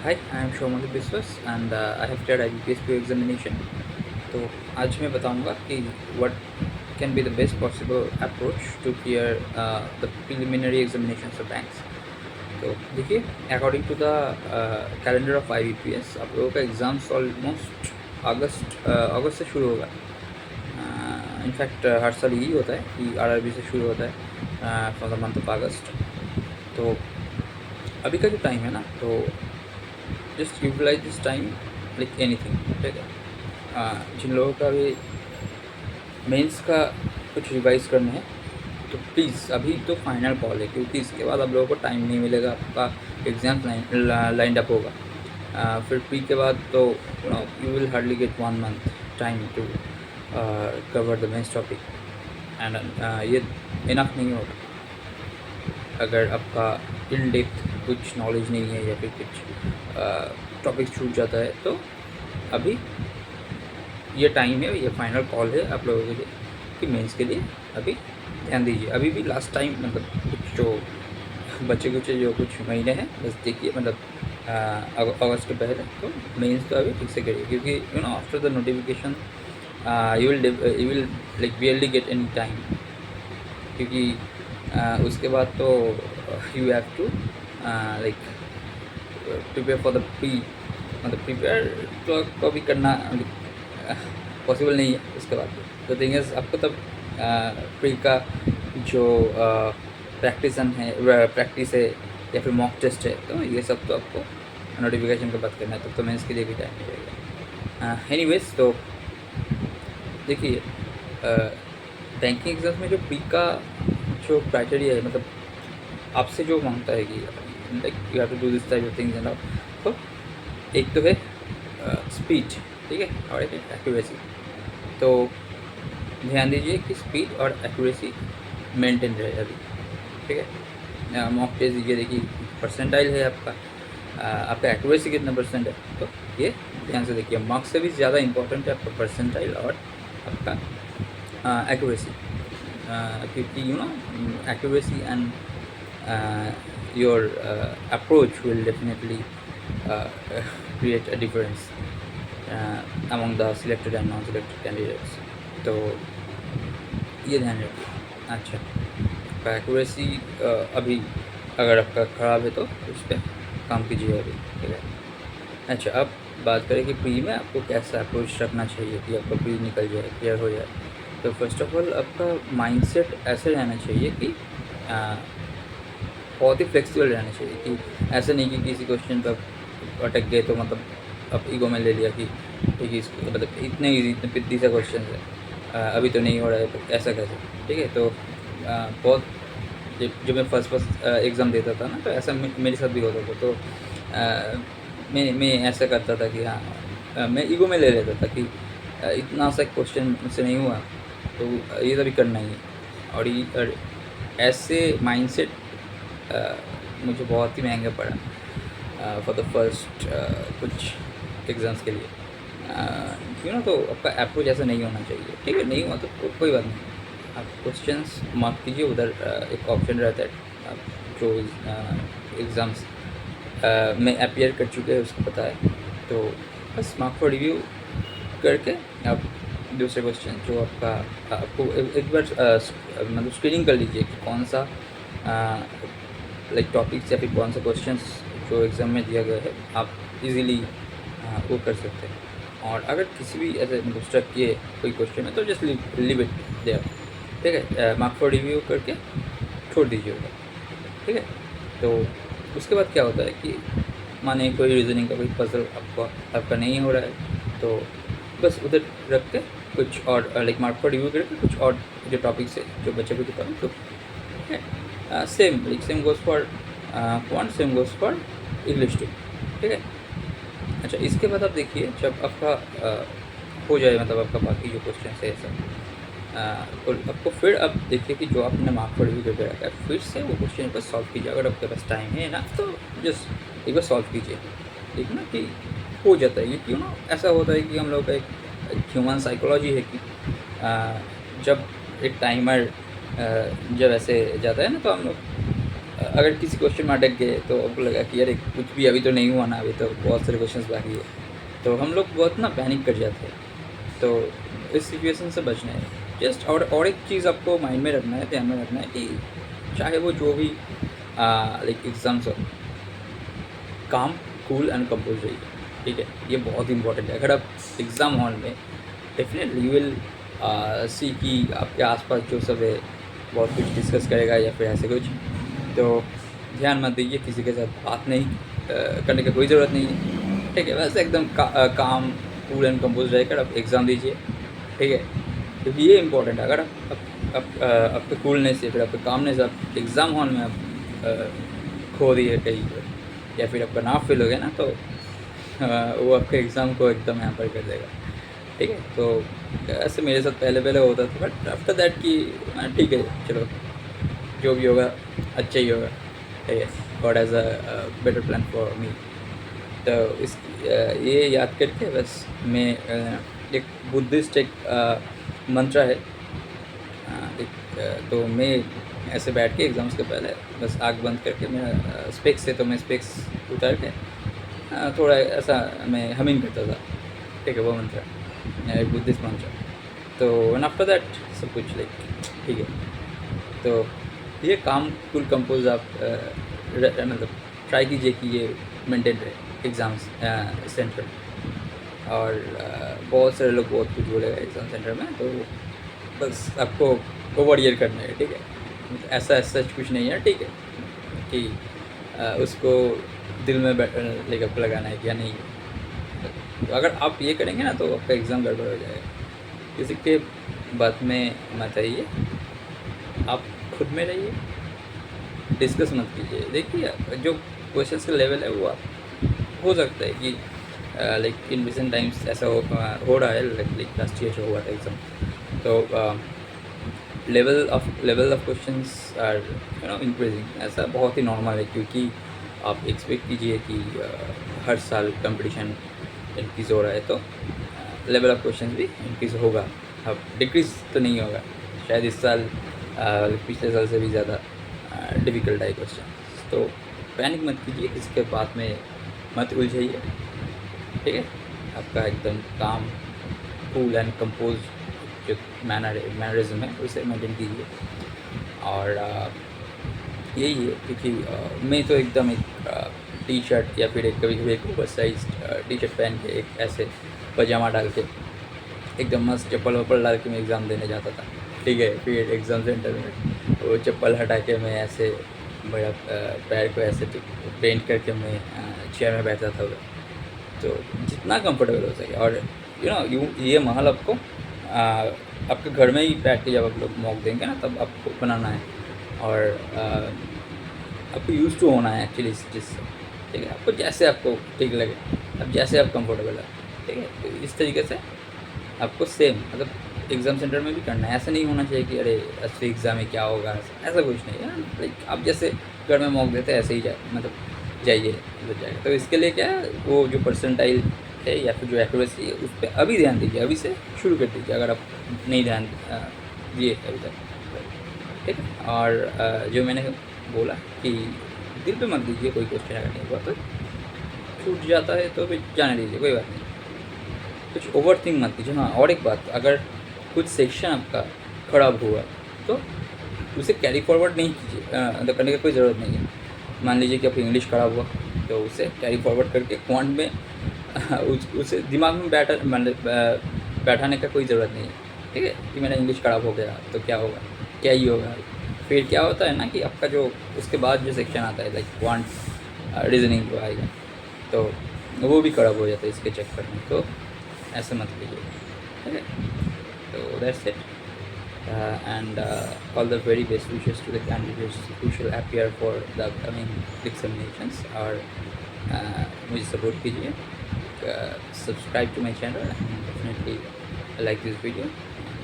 Hi, I am Shomali Biswas and I have cleared IBPS PO examination. तो आज मैं बताऊंगा कि what can be the best possible approach to clear the preliminary examinations of banks. तो देखिए, according to the calendar of IBPS आप लोगों का एग्ज़ाम्स ऑलमोस्ट अगस्त से शुरू होगा. इनफैक्ट हर साल यही होता है कि RRB से शुरू होता है for the month of August. तो अभी का जो टाइम है ना, तो just utilise this time like anything. ठीक है, जिन लोगों का भी मेंस का कुछ रिवाइज करना है तो प्लीज़ अभी तो फाइनल कॉल है, क्योंकि इसके बाद आप लोगों को टाइम नहीं मिलेगा. आपका एग्ज़ाम लाइंड अप होगा. फिर प्री के बाद तो you will hardly gate 1 month time to cover the mains topic. And ये इनफ नहीं होगा अगर आपका इन डेप्थ कुछ नॉलेज नहीं है या फिर कुछ टॉपिक छूट जाता है. तो अभी ये टाइम है, ये फाइनल कॉल है आप लोगों के लिए कि मेंस के लिए अभी ध्यान दीजिए. अभी भी लास्ट टाइम, मतलब कुछ जो बचे कुछ जो कुछ महीने हैं, बस देखिए, मतलब अगस्त के पहले तो मेंस तो अभी ठीक से करिए, क्योंकि after the notification you will like really get any time. क्योंकि उसके बाद तो you have to like prepare for the pre. मतलब प्रिपेयर तो कभी करना पॉसिबल नहीं है उसके बाद. तो थिंग इज, आपको तब प्री का जो प्रैक्टिस है या फिर मॉक टेस्ट है, तो ये सब तो आपको नोटिफिकेशन के बाद करना है. तब तो मेंस के लिए भी टाइम मिलेगा. एनीवेज, तो देखिए, बैंकिंग एग्जाम्स में जो प्री का जो क्राइटेरिया है, मतलब आपसे जो मांगता है कि like you have to do this type of things and all. तो एक तो है स्पीड, ठीक है, और एक है एक्यूरेसी. तो ध्यान दीजिए कि स्पीड और एक्यूरेसी मेंटेन रहे अभी. ठीक है, मॉक टेस्ट दीजिए, देखिए परसेंटाइल है आपका, आपका एक्यूरेसी कितना परसेंट है. तो ये ध्यान से देखिए, मार्क्स से भी ज़्यादा इंपॉर्टेंट है आपका परसेंटाइल और आपका एक्यूरेसी. क्योंकि accuracy and your approach will definitely create a difference among the selected and non-selected candidates. तो ये ध्यान रखिए. अच्छा, आपका एक्यूरेसी अभी अगर आपका ख़राब है तो उस पर काम कीजिए अभी. ठीक है. अच्छा, अब बात करें कि प्री में आपको कैसा अप्रोच रखना चाहिए कि आपका प्री निकल जाए, क्लियर हो जाए. तो फर्स्ट ऑफ ऑल आपका माइंडसेट ऐसे रहना चाहिए कि बहुत ही फ्लेक्सिबल रहना चाहिए. कि ऐसा नहीं कि किसी क्वेश्चन पर अटक गए तो मतलब अब ईगो में ले लिया कि ठीक है, इसको मतलब इतने ईजी, इतने पिद्दी सा क्वेश्चन है, अभी तो नहीं हो रहा है तो ऐसा कैसे. ठीक है, तो बहुत जब मैं फर्स्ट एग्ज़ाम देता था ना, तो ऐसा मेरे साथ भी होता था. तो मैं ऐसा करता था कि हाँ, मैं ईगो में ले लेता था कि इतना सा क्वेश्चन मुझसे नहीं हुआ तो ये तो भी करना ही है. और ऐसे माइंडसेट मुझे बहुत ही महंगा पड़ा फॉर द फर्स्ट कुछ एग्ज़ाम्स के लिए. तो आपका अप्रोच ऐसा नहीं होना चाहिए. ठीक है, नहीं हुआ तो कोई बात नहीं, आप क्वेश्चंस मार्क कीजिए. उधर एक ऑप्शन रहता है, आप जो एग्ज़ाम्स में अपीयर कर चुके हैं उसको पता है. तो बस मार्क फॉर रिव्यू करके आप दूसरे क्वेश्चन जो आपको एक बार मतलब स्क्रीनिंग कर लीजिए कि कौन सा लाइक टॉपिक्स या फिर कौन सा क्वेश्चंस जो एग्ज़ाम में दिया गया है आप इजीली वो कर सकते हैं. और अगर किसी भी ऐसे मतलब स्ट्रक किए कोई क्वेश्चन है तो जस्ट लीव इट देयर. ठीक है, मार्क फॉर रिव्यू करके छोड़ दीजिए उधर. ठीक है, तो उसके बाद क्या होता है कि माने कोई रीजनिंग का कोई पजल आपका नहीं हो रहा है तो बस उधर रख के कुछ और लाइक मार्क फॉर रिव्यू करके कुछ और जो टॉपिक्स है जो बच्चे को पढ़ो. तो ठीक है, same goes for quant, same goes for English too. ठीक है. अच्छा, इसके बाद आप देखिए, जब आपका हो जाए, मतलब आपका बाकी जो क्वेश्चन है सब, तो आपको फिर अब देखिए कि जो आपने मार्क फॉर रिव्यू करके रखा है, फिर से वो क्वेश्चन पर सॉल्व कीजिए. अगर आपके पास टाइम है ना तो जस्ट एक बार सॉल्व कीजिए. ठीक ना, कि हो जाता है. क्योंकि ऐसा होता है कि हम लोग का एक ह्यूमन साइकोलॉजी है कि जब एक टाइमर जब ऐसे जाता है ना, तो हम लोग अगर किसी क्वेश्चन में अटक गए तो आपको लगा कि अरे कुछ भी अभी तो नहीं हुआ ना, अभी तो बहुत सारे क्वेश्चंस बाकी है, तो हम लोग बहुत ना पैनिक कर जाते हैं। तो इस सिचुएशन से बचना है जस्ट। और एक चीज़ आपको माइंड में रखना है, ध्यान में रखना है कि चाहे वो जो भी लाइक एग्ज़ाम्स हो, काम कूल एंड कंपोज रहिए, ठीक है। ये बहुत इंपॉर्टेंट है। अगर आप एग्ज़ाम हॉल में डेफिनेटली यू विल सी कि आपके आसपास जो सब है बहुत कुछ डिस्कस करेगा या फिर ऐसे कुछ, तो ध्यान मत दीजिए, किसी के साथ बात नहीं करने की कोई ज़रूरत नहीं है, ठीक है। बस एकदम काम कूल एंड कंपोज रहकर आप एग्ज़ाम दीजिए, ठीक है। क्योंकि ये इंपॉर्टेंट है। अगर आपके कूलनेस या फिर आपके कामनेस आप एग्ज़ाम हॉल में आप खो दिए कहीं पर, या फिर आपका नाम फेल हो गया ना, तो वो आपके एग्ज़ाम को एकदम यहाँ पर कर देगा, ठीक है। तो ऐसे मेरे साथ पहले पहले होता था, बट आफ्टर दैट कि ठीक है, चलो जो भी होगा अच्छा ही होगा, ठीक है। God has a better plan for me. तो इस ये याद करके बस मैं एक बुद्धिस्ट एक मंत्र है, तो मैं ऐसे बैठ के एग्ज़ाम्स के पहले बस आँख बंद करके, मेरा स्पेक्स है तो मैं स्पेक्स उतार के थोड़ा ऐसा मैं हमिंग करता था, ठीक है। वो मंत्र एक बुद्धिस्ट मंत्र। तो एंड आफ्टर दैट सब कुछ लाइक ठीक है। तो ये काम कूल कंपोज आप मतलब ट्राई कीजिए कि ये मेंटेन रहे एग्ज़ाम्स सेंटर। और बहुत सारे लोग बहुत कुछ बोलेगा एग्ज़ाम सेंटर में, तो बस आपको ओवर ईयर करना है, ठीक है। ऐसा ऐसा कुछ नहीं है, ठीक है, कि उसको दिल में लाइक आपको लगाना है कि या नहीं। तो अगर आप ये करेंगे ना तो आपका एग्ज़ाम गड़बड़ हो जाएगा। किसी के बात में मत आइए, आप खुद में रहिए, डिस्कस मत कीजिए। देखिए जो क्वेश्चंस का लेवल है वो आप हो सकता है कि लाइक इन रिसेंट टाइम्स ऐसा हो रहा है, लाइक लास्ट ईयर जो हुआ था एग्ज़ाम, तो level of questions are increasing. ऐसा बहुत ही नॉर्मल है, क्योंकि आप एक्सपेक्ट कीजिए कि हर साल कंपटीशन इंक्रीज़ हो रहा है, तो लेवल ऑफ क्वेश्चंस भी इंक्रीज़ होगा। अब डिक्रीज़ तो नहीं होगा, शायद इस साल पिछले साल से भी ज़्यादा डिफ़िकल्ट आए क्वेश्चन। तो पैनिक मत कीजिए, किसी के बात में मत उलझिए, ठीक है। आपका एकदम काम कूल एंड कंपोज जो मैनरिज्म है उसे मेंटेन कीजिए। और यही है, क्योंकि मैं तो एकदम एक टी शर्ट या फिर एक कभी कभी एक ओवर साइज टी शर्ट पहन के, एक ऐसे पजामा डाल के, एकदम मस्त चप्पल वप्पल डाल के मैं एग्ज़ाम देने जाता था, ठीक है। फिर एग्ज़ाम सेंटर में वो चप्पल हटा के मैं ऐसे बड़ा पैर को ऐसे पेंट करके मैं चेयर में बैठता था उधर। तो जितना कंफर्टेबल हो सके। और ये माहौल आपको आपके घर में ही बैठ के जब आप लोग मॉक देंगे ना, तब आपको बनाना है। और आपको यूज़ टू होना है एक्चुअली इस चीज़ से, ठीक है। आपको जैसे आपको ठीक लगे, अब जैसे आप कंफर्टेबल है, ठीक है। तो इस तरीके से आपको सेम मतलब एग्ज़ाम सेंटर में भी करना है। ऐसा नहीं होना चाहिए कि अरे असली एग्ज़ाम में क्या होगा, ऐसा कुछ नहीं है। लाइक आप जैसे घर में मॉक देते हैं ऐसे ही मतलब जाइए, मतलब जाएगा। तो इसके लिए क्या है, वो जो परसेंटाइल है या फिर जो एक्यूरेसी है उस पर अभी ध्यान दीजिए, अभी से शुरू कर दीजिए अगर आप नहीं ध्यान दिए अभी तक, ठीक है। और जो मैंने बोला कि दिल पे मत दीजिए, कोई क्वेश्चन अगर नहीं हुआ तो छूट जाता है तो फिर जाने दीजिए, कोई बात नहीं। कुछ ओवर थिंक मत कीजिए। हाँ, और एक बात, अगर कुछ सेक्शन आपका ख़राब हुआ तो उसे कैरी फॉरवर्ड नहीं कीजिए, मतलब करने की कोई ज़रूरत नहीं है। मान लीजिए कि आपकी इंग्लिश ख़राब हुआ, तो उसे कैरी फॉरवर्ड करके क्वांट में उसे दिमाग में बैठाने का कोई ज़रूरत नहीं है, ठीक है। कि मेरा इंग्लिश ख़राब हो गया तो क्या होगा, क्या ही होगा। फिर क्या होता है ना कि आपका जो उसके बाद जो सेक्शन आता है लाइक क्वांट रीजनिंग जो आएगा, तो वो भी ख़राब हो जाता है इसके चक्कर में। तो ऐसा मत कीजिए, ठीक है। तो that's it. And all the very best wishes to the candidates who shall appear for the upcoming examinations। और मुझे सपोर्ट कीजिए, subscribe to my channel and definitely like this video।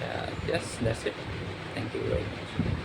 And yes, that's it. Thank you very much।